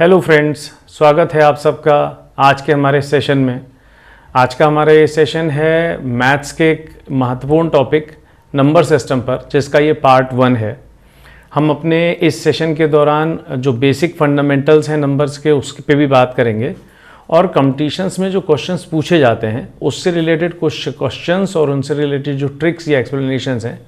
Hello friends, स्वागत है आप सबका आज के हमारे सेशन में। आज का हमारा ये सेशन है मैथ्स के एक महत्वपूर्ण टॉपिक नंबर सिस्टम पर, जिसका ये पार्ट 1 है। हम अपने इस सेशन के दौरान जो बेसिक फंडामेंटल्स हैं नंबर्स के, उसके पे भी बात करेंगे और कॉम्पिटिशन्स में जो क्वेश्चंस पूछे जाते हैं उससे रिलेटेड कुछ क्वेश्चंस और उनसे रिलेटेड जो ट्रिक्स या एक्सप्लेनेशंस हैं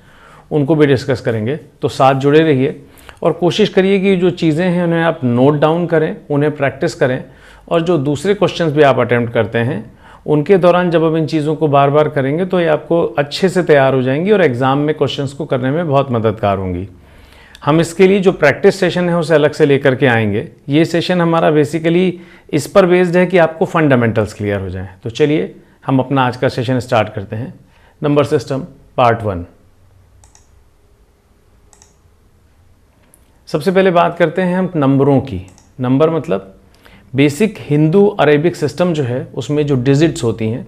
उनको भी डिस्कस करेंगे। तो साथ जुड़े रहिए और कोशिश करिए कि जो चीज़ें हैं उन्हें आप नोट डाउन करें, उन्हें प्रैक्टिस करें और जो दूसरे क्वेश्चंस भी आप अटेम्प्ट करते हैं उनके दौरान जब आप इन चीज़ों को बार बार करेंगे तो ये आपको अच्छे से तैयार हो जाएंगी और एग्ज़ाम में क्वेश्चंस को करने में बहुत मददगार होंगी। हम इसके लिए जो प्रैक्टिस सेशन है उसे अलग से लेकर के आएंगे। ये सेशन हमारा बेसिकली इस पर बेस्ड है कि आपको फंडामेंटल्स क्लियर हो जाएं। तो चलिए हम अपना आज का सेशन स्टार्ट करते हैं। Number system part 1। सबसे पहले बात करते हैं हम नंबरों की। नंबर मतलब बेसिक हिंदू अरेबिक सिस्टम जो है उसमें जो डिजिट्स होती हैं,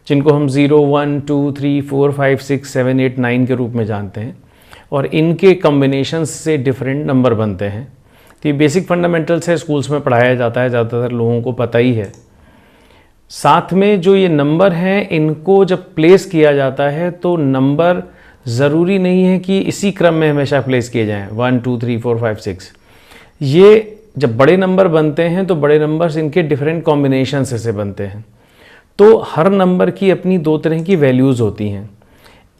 जिनको हम 0, 1, 2, 3, 4, 5, 6, 7, 8, 9 के रूप में जानते हैं और इनके कॉम्बिनेशंस से डिफरेंट नंबर बनते हैं। तो ये बेसिक फंडामेंटल्स है, स्कूल्स में पढ़ाया जाता है, ज़्यादातर लोगों को पता ही है। साथ में जो ये नंबर हैं इनको जब प्लेस किया जाता है तो नंबर ज़रूरी नहीं है कि इसी क्रम में हमेशा प्लेस किए जाएं 1, 2, 3, 4, 5, 6। ये जब बड़े नंबर बनते हैं तो बड़े नंबर्स इनके डिफरेंट कॉम्बिनेशन से बनते हैं। तो हर नंबर की अपनी दो तरह की वैल्यूज़ होती हैं।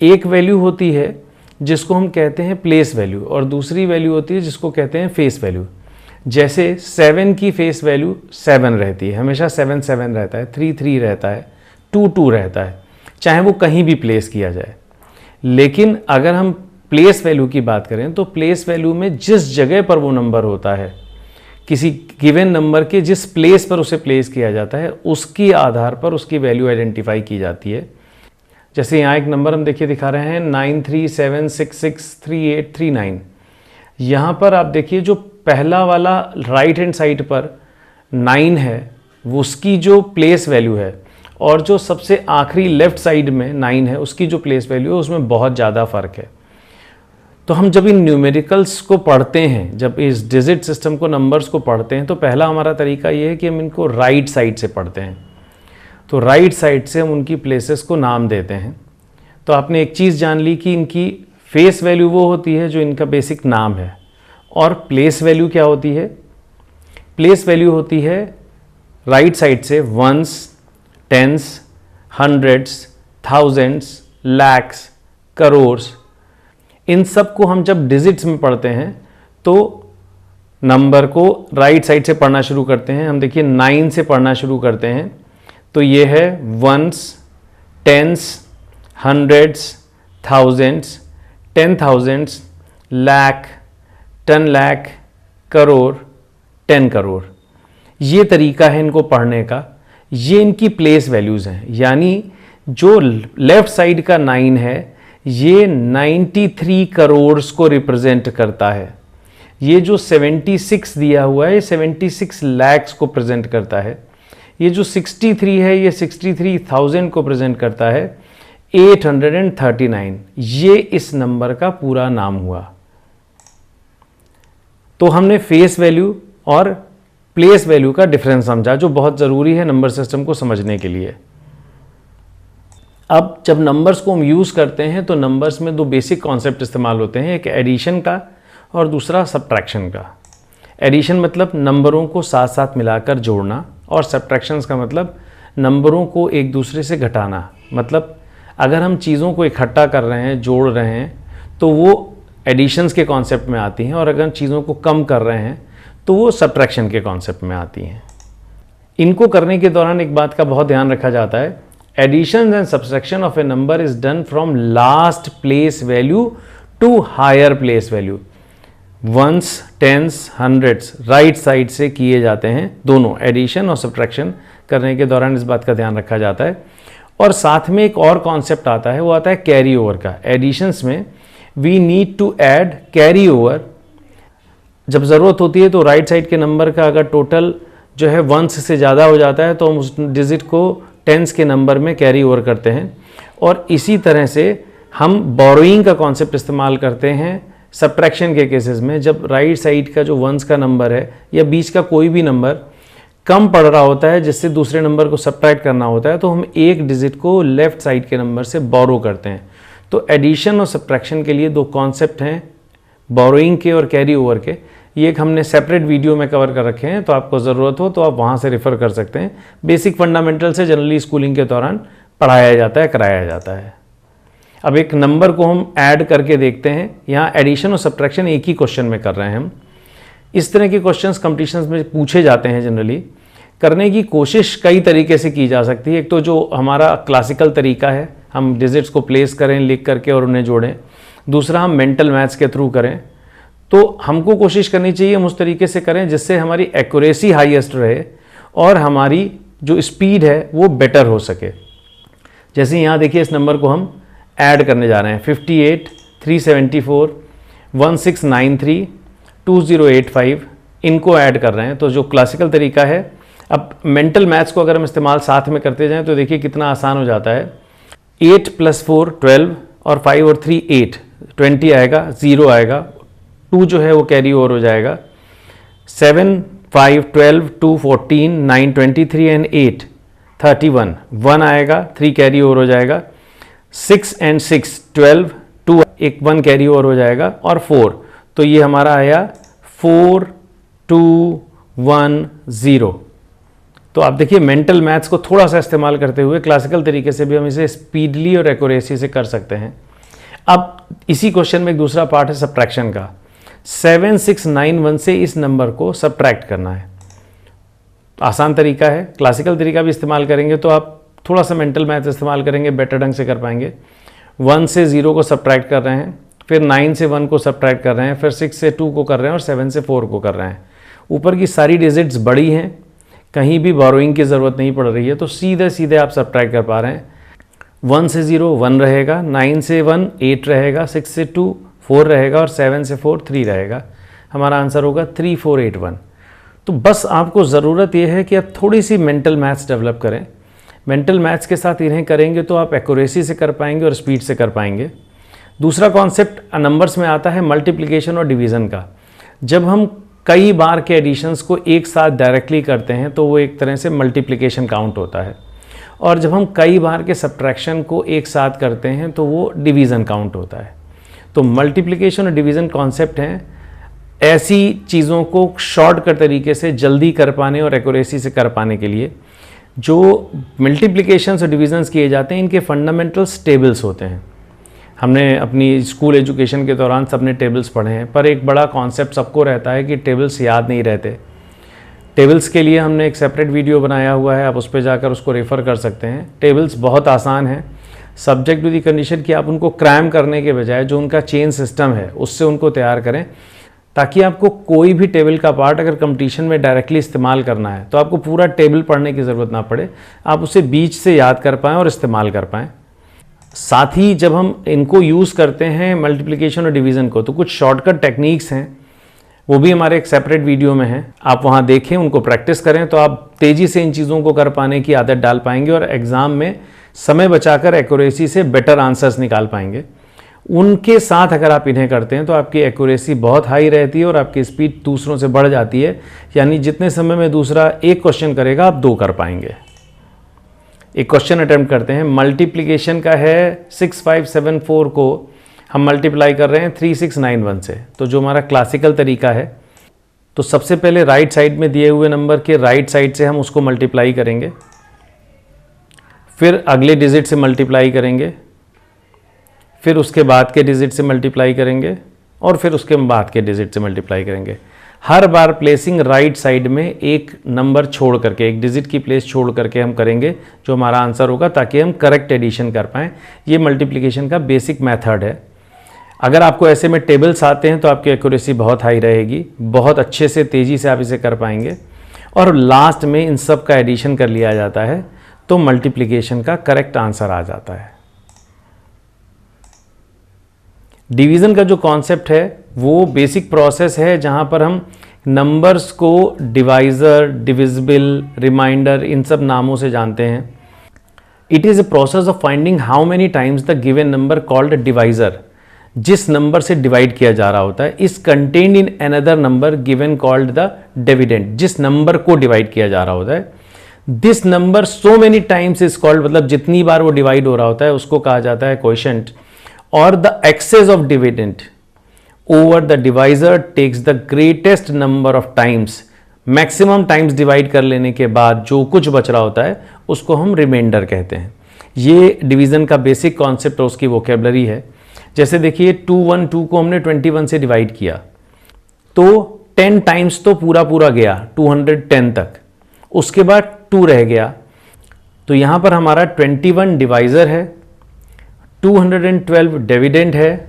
एक वैल्यू होती है जिसको हम कहते हैं प्लेस वैल्यू और दूसरी वैल्यू होती है जिसको कहते हैं फेस वैल्यू। जैसे 7 की फेस वैल्यू 7 रहती है, हमेशा 7, 7 रहता है, 3, 3 रहता है, 2, 2 रहता है, चाहे वो कहीं भी प्लेस किया जाए। लेकिन अगर हम प्लेस वैल्यू की बात करें तो प्लेस वैल्यू में जिस जगह पर वो नंबर होता है, किसी गिवन नंबर के जिस प्लेस पर उसे प्लेस किया जाता है उसके आधार पर उसकी वैल्यू आइडेंटिफाई की जाती है। जैसे यहाँ एक नंबर हम देखिए दिखा रहे हैं 9376633839। यहाँ पर आप देखिए जो पहला वाला राइट हैंड साइड पर 9 है वो उसकी जो प्लेस वैल्यू है और जो सबसे आखिरी लेफ्ट साइड में 9 है उसकी जो प्लेस वैल्यू है उसमें बहुत ज़्यादा फ़र्क है। तो हम जब इन न्यूमेरिकल्स को पढ़ते हैं, जब इस डिजिट सिस्टम को, नंबर्स को पढ़ते हैं, तो पहला हमारा तरीका ये है कि हम इनको राइट साइड से पढ़ते हैं। तो राइट साइड से हम उनकी प्लेसेस को नाम देते हैं। तो आपने एक चीज़ जान ली कि इनकी फेस वैल्यू वो होती है जो इनका बेसिक नाम है और प्लेस वैल्यू क्या होती है? प्लेस वैल्यू होती है राइट साइड से ones, tens, hundreds, thousands, lakhs, crores. इन सब को हम जब डिजिट्स में पढ़ते हैं तो नंबर को राइट साइड से पढ़ना शुरू करते हैं। हम देखिए 9 से पढ़ना शुरू करते हैं तो ये है ones, tens, hundreds, thousands, 10,000s, lakh, 10 lakh, crore, 10 crore. ये तरीका है इनको पढ़ने का। ये इनकी प्लेस वैल्यूज़ हैं, यानी जो लेफ्ट साइड का 9 है ये 93 करोड़ को रिप्रेजेंट करता है। ये जो 76 दिया हुआ है ये 76 लाख को प्रेजेंट करता है। ये जो 63 है ये 63,000 को प्रेजेंट करता है। 839 ये इस नंबर का पूरा नाम हुआ। तो हमने फेस वैल्यू और प्लेस वैल्यू का डिफरेंस समझा, जो बहुत ज़रूरी है नंबर सिस्टम को समझने के लिए। अब जब नंबर्स को हम यूज़ करते हैं तो नंबर्स में 2 बेसिक कॉन्सेप्ट इस्तेमाल होते हैं, एक एडिशन का और दूसरा सब्ट्रैक्शन का। एडिशन मतलब नंबरों को साथ साथ मिलाकर जोड़ना और सब्ट्रैक्शंस का मतलब नंबरों को एक दूसरे से घटाना। मतलब अगर हम चीज़ों को इकट्ठा कर रहे हैं, जोड़ रहे हैं, तो वो एडिशंस के कॉन्सेप्ट में आती हैं और अगर हम चीज़ों को कम कर रहे हैं तो वो सब्ट्रैक्शन के कॉन्सेप्ट में आती हैं। इनको करने के दौरान एक बात का बहुत ध्यान रखा जाता है, addition and subtraction of a number is done from last place value to higher place value. Ones, tens, hundreds right side से किए जाते हैं। दोनों एडिशन और सब्ट्रैक्शन करने के दौरान इस बात का ध्यान रखा जाता है। और साथ में एक और कॉन्सेप्ट आता है, वो आता है कैरी ओवर का। एडिशंस में we need to add carry over. जब ज़रूरत होती है तो राइट साइड के नंबर का अगर टोटल जो है वंस से ज़्यादा हो जाता है तो हम उस डिजिट को टेंस के नंबर में कैरी ओवर करते हैं। और इसी तरह से हम बोरोइंग का कॉन्सेप्ट इस्तेमाल करते हैं सब्ट्रैक्शन के केसेस में जब राइट साइड का जो वंस का नंबर है या बीच का कोई भी नंबर कम पड़ रहा होता है जिससे दूसरे नंबर को सब्ट्रैक्ट करना होता है, तो हम एक डिजिट को लेफ्ट साइड के नंबर से बोरो करते हैं। तो एडिशन और सब्ट्रैक्शन के लिए दो कॉन्सेप्ट हैं, बोरोइंग के और कैरी ओवर के। ये एक हमने सेपरेट वीडियो में कवर कर रखे हैं, तो आपको ज़रूरत हो तो आप वहाँ से रेफ़र कर सकते हैं। बेसिक फंडामेंटल से जनरली स्कूलिंग के दौरान पढ़ाया जाता है, कराया जाता है। अब एक नंबर को हम ऐड करके देखते हैं। यहाँ एडिशन और सब्ट्रैक्शन एक ही क्वेश्चन में कर रहे हैं हम। इस तरह के क्वेश्चंस कॉम्पिटिशन्स में पूछे जाते हैं। जनरली करने की कोशिश कई तरीके से की जा सकती है। एक तो जो हमारा क्लासिकल तरीका है, हम डिजिट्स को प्लेस करें लिख करके और उन्हें जोड़ें। दूसरा, हम मेंटल मैथ्स के थ्रू करें। तो हमको कोशिश करनी चाहिए हम उस तरीके से करें जिससे हमारी एक्यूरेसी हाईएस्ट रहे और हमारी जो स्पीड है वो बेटर हो सके। जैसे यहाँ देखिए, इस नंबर को हम ऐड करने जा रहे हैं। 58, 374, 1693, 2085 इनको ऐड कर रहे हैं। तो जो क्लासिकल तरीका है, अब मेंटल मैथ्स को अगर हम इस्तेमाल साथ में करते जाएं तो देखिए कितना आसान हो जाता है। 8 + 4 12 और 5 और 3 8, 20 आएगा, 0 आएगा, 2 जो है वो कैरी ओवर हो जाएगा। 7, 5, 12, 2, 14, 9, 23 एंड 8, 31, 1 आएगा, 3 कैरी ओवर हो जाएगा। 6 and 6, 12, 2 एक 1 कैरी ओवर हो जाएगा और 4, तो ये हमारा आया 4, 2, 1, 0। तो आप देखिए मेंटल मैथ्स को थोड़ा सा इस्तेमाल करते हुए क्लासिकल तरीके से भी हम इसे स्पीडली और एक्यूरेसी से कर सकते हैं। अब इसी क्वेश्चन में एक दूसरा पार्ट है सब्ट्रैक्शन का। 7691 से इस नंबर को सब्ट्रैक्ट करना है। आसान तरीका है, क्लासिकल तरीका भी इस्तेमाल करेंगे तो आप थोड़ा सा मेंटल मैथ इस्तेमाल करेंगे, बेटर ढंग से कर पाएंगे। 1 से 0 को सब्ट्रैक्ट कर रहे हैं, फिर 9 से 1 को सब्ट्रैक्ट कर रहे हैं, फिर 6 से 2 को कर रहे हैं और 7 से 4 को कर रहे हैं। ऊपर की सारी डिजिट्स बड़ी हैं, कहीं भी बोरोइंग की ज़रूरत नहीं पड़ रही है, तो सीधे सीधे आप सब्ट्रैक्ट कर पा रहे हैं। 1 से 0 1 रहेगा, 9 से 1 8 रहेगा, 6 से 2 4 रहेगा और 7 से 4 3 रहेगा। हमारा आंसर होगा 3481। तो बस आपको ज़रूरत यह है कि आप थोड़ी सी मेंटल मैथ्स डेवलप करें। मेंटल मैथ्स के साथ इन्हें करेंगे तो आप एक्यूरेसी से कर पाएंगे और स्पीड से कर पाएंगे। दूसरा कॉन्सेप्ट नंबर्स में आता है मल्टीप्लिकेशन और डिवीज़न का। जब हम कई बार के एडिशंस को एक साथ डायरेक्टली करते हैं तो वो एक तरह से मल्टीप्लिकेशन काउंट होता है, और जब हम कई बार के सब्ट्रैक्शन को एक साथ करते हैं तो वो डिवीज़न काउंट होता है। तो मल्टीप्लिकेशन और डिवीज़न कॉन्सेप्ट हैं ऐसी चीज़ों को शॉर्टकट तरीके से जल्दी कर पाने और एक्यूरेसी से कर पाने के लिए। जो मल्टीप्लिकेशंस और डिवीजन्स किए जाते हैं इनके फंडामेंटल्स टेबल्स होते हैं। हमने अपनी स्कूल एजुकेशन के दौरान सबने टेबल्स पढ़े हैं, पर एक बड़ा कॉन्सेप्ट सबको रहता है कि टेबल्स याद नहीं रहते। टेबल्स के लिए हमने एक सेपरेट वीडियो बनाया हुआ है, आप उस पर जाकर उसको रेफ़र कर सकते हैं। टेबल्स बहुत आसान है, सब्जेक्ट टू दी कंडीशन कि आप उनको क्रैम करने के बजाय जो उनका चेन सिस्टम है उससे उनको तैयार करें, ताकि आपको कोई भी टेबल का पार्ट अगर कंपटीशन में डायरेक्टली इस्तेमाल करना है तो आपको पूरा टेबल पढ़ने की ज़रूरत ना पड़े, आप उसे बीच से याद कर पाएँ और इस्तेमाल कर पाएँ। साथ ही जब हम इनको यूज़ करते हैं मल्टीप्लिकेशन और डिवीज़न को, तो कुछ शॉर्टकट टेक्निक्स हैं, वो भी हमारे एक सेपरेट वीडियो में हैं, आप वहाँ देखें, उनको प्रैक्टिस करें तो आप तेज़ी से इन चीज़ों को कर पाने की आदत डाल पाएंगे और एग्ज़ाम में समय बचाकर एक्यूरेसी से बेटर आंसर्स निकाल पाएंगे। उनके साथ अगर आप इन्हें करते हैं तो आपकी एक्यूरेसी बहुत हाई रहती है और आपकी स्पीड दूसरों से बढ़ जाती है। यानी जितने समय में दूसरा एक क्वेश्चन करेगा आप 2 कर पाएंगे। एक क्वेश्चन अटेम्प्ट करते हैं। मल्टीप्लिकेशन का है 6574 को हम मल्टीप्लाई कर रहे हैं 3691 से। तो जो हमारा क्लासिकल तरीका है, तो सबसे पहले राइट साइड में दिए हुए नंबर के राइट साइड से हम उसको मल्टीप्लाई करेंगे, फिर अगले डिजिट से मल्टीप्लाई करेंगे, फिर उसके बाद के डिजिट से मल्टीप्लाई करेंगे और फिर उसके बाद के डिजिट से मल्टीप्लाई करेंगे। हर बार प्लेसिंग राइट साइड में एक नंबर छोड़ करके, एक डिजिट की प्लेस छोड़ करके हम करेंगे जो हमारा आंसर होगा, ताकि हम करेक्ट एडिशन कर पाएँ। ये मल्टीप्लिकेशन का बेसिक मेथड है। अगर आपको ऐसे में टेबल्स आते हैं तो आपकी एक्यूरेसी बहुत हाई रहेगी, बहुत अच्छे से तेज़ी से आप इसे कर पाएंगे, और लास्ट में इन सब का एडिशन कर लिया जाता है तो मल्टीप्लिकेशन का करेक्ट आंसर आ जाता है। डिवीज़न का जो कॉन्सेप्ट है वो बेसिक प्रोसेस है जहाँ पर हम नंबर्स को डिवाइज़र, डिविजिबल, रिमाइंडर इन सब नामों से जानते हैं। It is a process of finding how many times the given number called divisor. जिस नंबर से डिवाइड किया जा रहा होता है is contained in another number given called the dividend. जिस नंबर को डिवाइड किया जा रहा होता है, this number so many times is called, मतलब जितनी बार वो डिवाइड हो रहा होता है उसको कहा जाता है कोएफिशिएंट। और the excess of dividend over the divisor takes the greatest number of times. Maximum times divide कर लेने के बाद जो कुछ बच रहा होता है उसको हम रिमाइंडर कहते हैं। ये डिवीजन का बेसिक कॉन्सेप्ट और उसकी वोकेबलरी है। जैसे देखिए 212 को हमने 21 से डिवाइड किया तो 10 टाइम्स तो पूरा पूरा गया 210 तक, उसके बाद 2 रह गया। तो यहां पर हमारा 21 डिवाइजर है, 212 डिविडेंड है,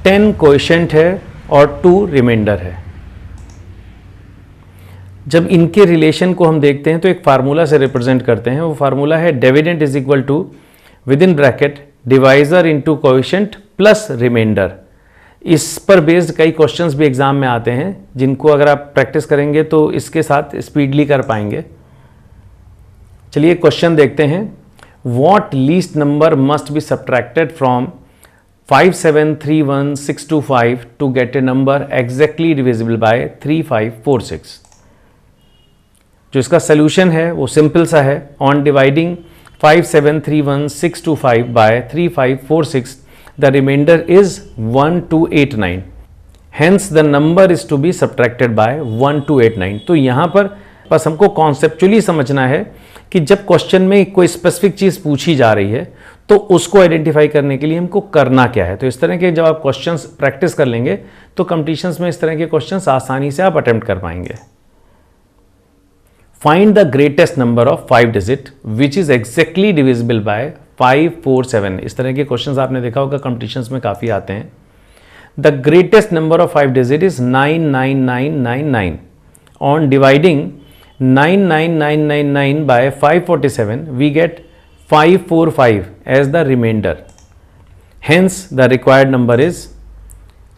10 कोएफिशिएंट है और 2 रिमाइंडर है। जब इनके रिलेशन को हम देखते हैं तो एक फार्मूला से रिप्रेजेंट करते हैं। वो फार्मूला है dividend is equal to within bracket divisor into coefficient plus remainder. इस पर बेस्ड कई क्वेश्चंस भी एग्जाम में आते हैं जिनको अगर आप प्रैक्टिस करेंगे तो इसके साथ स्पीडली कर पाएंगे। चलिए क्वेश्चन देखते हैं। What least number must be subtracted from 5731625 to get a number exactly divisible by 3546। जो इसका सोल्यूशन है वो सिंपल सा है। On dividing 5731625 by 3546 the remainder is 1289, hence the number is to be subtracted by 1289। तो यहां पर बस हमको कॉन्सेप्चुअली समझना है कि जब क्वेश्चन में कोई स्पेसिफिक चीज पूछी जा रही है तो उसको आइडेंटिफाई करने के लिए हमको करना क्या है। तो इस तरह के जब आप क्वेश्चंस प्रैक्टिस कर लेंगे तो कॉम्पिटिशन्स में इस तरह के क्वेश्चंस आसानी से आप अटेम्प्ट कर पाएंगे। Find the greatest number of 5 digit which is exactly divisible by 547। इस तरह के क्वेश्चंस आपने देखा होगा कॉम्पिटिशन्स में काफ़ी आते हैं। The greatest number of 5 digit is 99999। On dividing 99999 by 547 we get 545 as the remainder, hence the required number is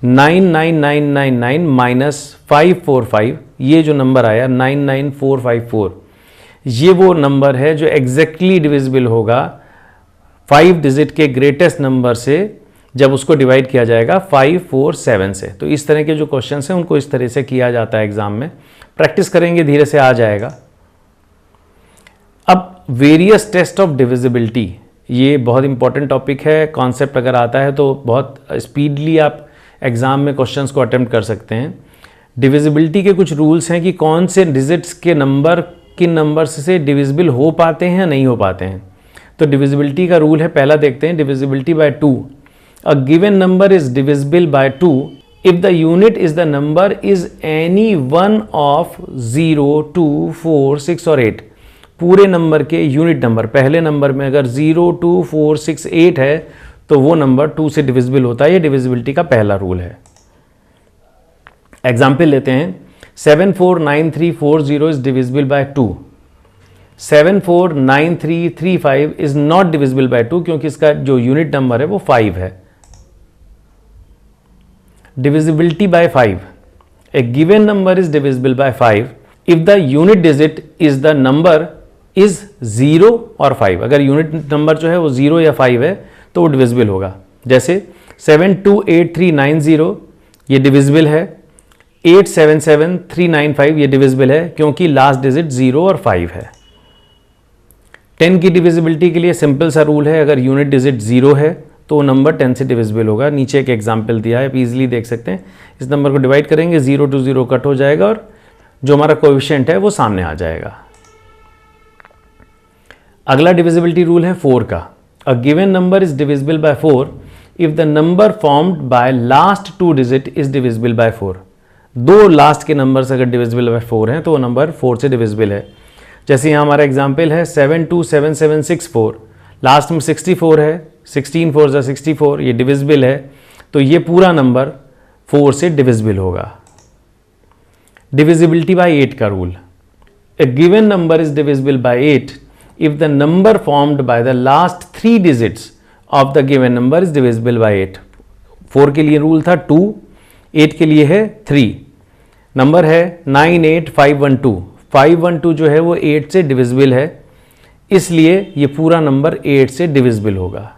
99999 minus 545। ये जो नंबर आया 99454, ये वो नंबर है जो एग्जैक्टली डिविजिबल होगा 5 डिजिट के ग्रेटेस्ट नंबर से जब उसको डिवाइड किया जाएगा 547 से। तो इस तरह के जो क्वेश्चन हैं उनको इस तरह से किया जाता है एग्जाम में। प्रैक्टिस करेंगे धीरे से आ जाएगा। अब वेरियस टेस्ट ऑफ डिविजिबिलिटी, ये बहुत इंपॉर्टेंट टॉपिक है। कॉन्सेप्ट अगर आता है तो बहुत स्पीडली आप एग्जाम में क्वेश्चंस को अटेम्प्ट कर सकते हैं। डिविजिबिलिटी के कुछ रूल्स हैं कि कौन से डिजिट्स के नंबर किन नंबर्स से डिविजिबल हो पाते हैं या नहीं हो पाते हैं। तो डिविजिबिलिटी का रूल है, पहला देखते हैं, divisibility bye 2। A given number is divisible bye 2 if the unit is the number is any one of 0, 2, 4, 6 और 8। पूरे नंबर के यूनिट नंबर, पहले नंबर में अगर 0, 2, 4, 6, 8 है तो वो नंबर 2 से डिविजिबल होता है। ये डिविजिबिलिटी का पहला रूल है। एग्जाम्पल लेते हैं, 749340 is divisible bye 2। 749335 is not divisible by 2 क्योंकि इसका जो यूनिट नंबर है वो 5 है। Divisibility bye 5, A given number is divisible bye 5 if the unit digit is the number is 0 और 5। अगर यूनिट नंबर जो है वो 0 या 5 है तो वो डिविजिबल होगा। जैसे 728390 ये डिविजिबल है, 877395 ये डिविजिबल है क्योंकि लास्ट डिजिट 0 और 5 है। 10 की डिविजिबिलिटी के लिए सिंपल सा रूल है, अगर यूनिट डिजिट 0 है तो नंबर 10 से डिविजिबल होगा। नीचे एक एग्जाम्पल दिया है, आप इजीली देख सकते हैं। इस नंबर को डिवाइड करेंगे, 0 to 0 कट हो जाएगा और जो हमारा कोएफिशिएंट है वो सामने आ जाएगा। अगला डिविजिबिलिटी रूल है 4 का। A given number is divisible by 4 if the number formed by last 2 digit is divisible by 4। दो लास्ट के नंबर्स अगर डिविजिबल बाय 4 हैं तो वो नंबर 4 से डिविजिबल है। जैसे यहाँ हमारा एग्जाम्पल है 727764, लास्ट में 64 है, 16 4 जा 64, ये डिविजिबल है तो ये पूरा नंबर 4 से डिविजिबल होगा। डिविजिबिलिटी बाय 8 का rule, A given number is divisible bye 8 if the number formed by the last 3 digits of the given number is divisible by 8। 4 के लिए रूल था 2, 8 के लिए है 3। नंबर है 98512, 512 जो है वो 8 से डिविजिबल है, इसलिए ये पूरा नंबर 8 से डिविजिबल होगा।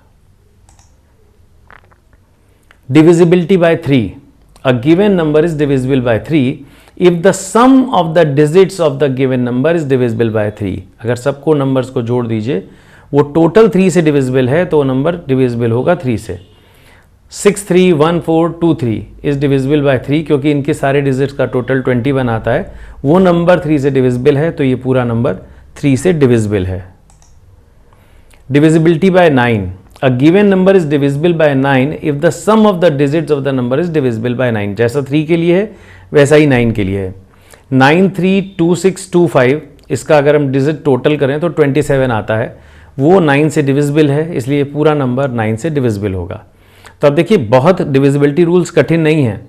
divisibility by 3, a given number is divisible by 3 if the sum of the digits of the given number is divisible by 3। अगर सबको नंबर्स को जोड़ दीजिए, वो टोटल 3 से डिविजिबल है तो वो नंबर डिविजिबल होगा 3 से। 631423 इज डिविजिबल बाय 3 क्योंकि इनके सारे डिजिट्स का टोटल 21 आता है, वो नंबर 3 से डिविजिबल है तो ये पूरा नंबर 3 से डिविजिबल है। Divisibility bye 9, a given number is divisible by 9 if the sum of the digits of the number is divisible by 9। जैसा 3 के लिए है वैसा ही 9 के लिए है। 932625 इसका अगर हम डिजिट टोटल करें तो 27 आता है, वो 9 से डिविजिबल है, इसलिए पूरा नंबर 9 से डिविजिबल होगा। तो अब देखिए बहुत डिविजिबिलिटी रूल्स कठिन नहीं है।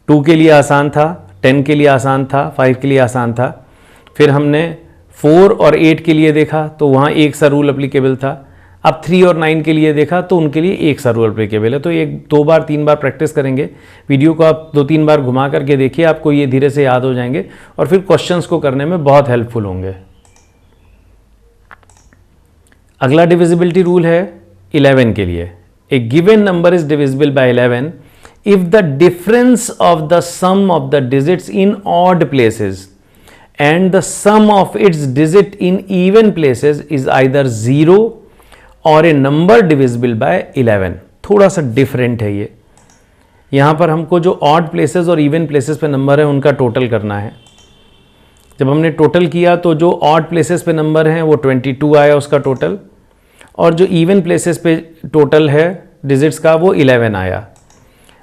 2 के लिए आसान था, 10 के लिए आसान था, 5 के लिए आसान था, फिर हमने 4 और 8 के लिए देखा तो वहाँ एक सा रूल अप्लीकेबल था। अब 3 और 9 के लिए देखा तो उनके लिए एक सा रूल अप्लीकेबल है। तो 1-2 बार 3 बार प्रैक्टिस करेंगे, वीडियो को आप 2-3 बार घुमा करके देखिए, आपको ये धीरे से याद हो जाएंगे और फिर क्वेश्चंस को करने में बहुत हेल्पफुल होंगे। अगला डिविजिबिलिटी रूल है 11 के लिए। A given number is divisible by 11 if the difference of the sum of the digits in odd places and the sum of its digit in even places is either 0 और ए number divisible by 11। थोड़ा सा different है ये। यहाँ पर हमको जो odd places और इवन प्लेसेस पे नंबर है उनका टोटल करना है। जब हमने टोटल किया तो जो ऑड प्लेसेस पे नंबर हैं वो 22 आया उसका टोटल, और जो इवन प्लेसेस पे टोटल है डिजिट्स का वो 11 आया।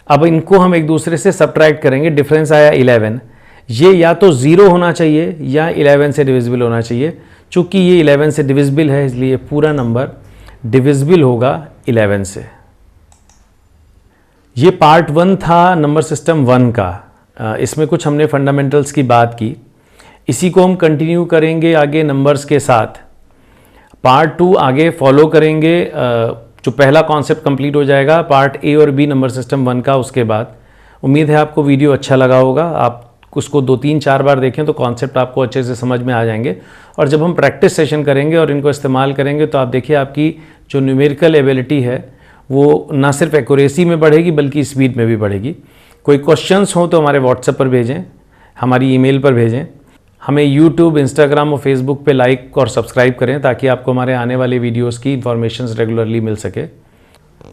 अब इनको हम एक दूसरे से सब्ट्रैक्ट करेंगे, डिफरेंस आया 11, ये या तो 0 होना चाहिए या 11 से डिविजिबल होना चाहिए। चूँकि ये 11 से डिविजिबल है इसलिए पूरा नंबर डिविजिबल होगा 11 से। ये पार्ट 1 था नंबर सिस्टम 1 का। इसमें कुछ हमने फंडामेंटल्स की बात की, इसी को हम कंटिन्यू करेंगे आगे नंबर्स के साथ। पार्ट 2 आगे फॉलो करेंगे, जो पहला कॉन्सेप्ट कंप्लीट हो जाएगा पार्ट ए और बी नंबर सिस्टम 1 का। उसके बाद उम्मीद है आपको वीडियो अच्छा लगा होगा, आप उसको 2-3-4 बार देखें तो कॉन्सेप्ट आपको अच्छे से समझ में आ जाएंगे। और जब हम प्रैक्टिस सेशन करेंगे और इनको इस्तेमाल करेंगे तो आप देखिए आपकी जो न्यूमेरिकल एबिलिटी है वो ना सिर्फ एक्यूरेसी में बढ़ेगी बल्कि स्पीड में भी बढ़ेगी। कोई क्वेश्चंस हो तो हमारे व्हाट्सएप पर भेजें, हमारी ईमेल पर भेजें। हमें यूट्यूब, इंस्टाग्राम और फेसबुक पे लाइक और सब्सक्राइब करें ताकि आपको हमारे आने वाले वीडियोस की इन्फॉर्मेशंस रेगुलरली मिल सके।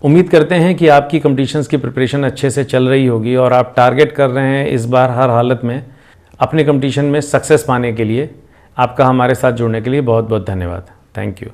उम्मीद करते हैं कि आपकी कॉम्पिटिशन्स की प्रिपरेशन अच्छे से चल रही होगी और आप टारगेट कर रहे हैं इस बार हर हालत में अपने कॉम्पिटिशन में सक्सेस पाने के लिए। आपका हमारे साथ जुड़ने के लिए बहुत बहुत धन्यवाद। Thank you.